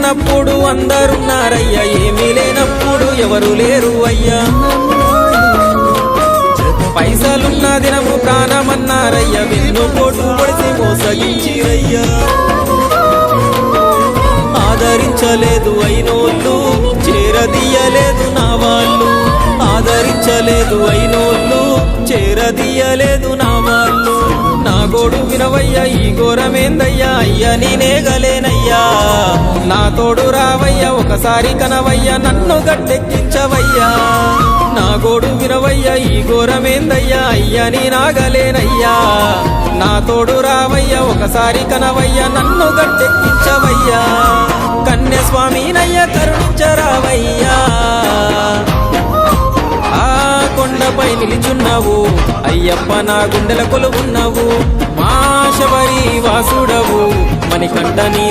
ఉన్నప్పుడు అందరున్నారయ్యా, ఏమీ లేనప్పుడు ఎవరు లేరు అయ్యా. పైసలున్న దినము ప్రాణమన్నారయ్యా, వెన్నుపోటు పొడిసి మోసగించిరయ్యా. ఆదరించలేదు అయినోళ్ళు, చేరదీయలేదు నా వాళ్ళు. ఆదరించలేదు అయినోళ్ళు, చేరదీయలేదు నా వాళ్ళు. నా గోడు వినవయ్యా, ఈ ఘోరమేందయ్యా, అయ్యా నేనేగలేనయ్యా. నా తోడు రావయ్యా, ఒకసారి కనవయ్యా, నన్ను గట్టెక్కించవయ్యా. నా గోడు వినవయ్యా, ఈ ఘోరమేందయ్యా, అయ్యా నేనాగలేనయ్యా. నా తోడు రావయ్యా, ఒకసారి కనవయ్యా, నన్ను గట్టెక్కించవయ్యా. కన్యస్వామినయ్యా కరుణించరావయ్యా. ఆ కొండపై నిలిచున్నావు అయ్యప్ప, నా గుండెల కొలువున్నావు. మా శబరి వాసుడవు మణికంఠ నీ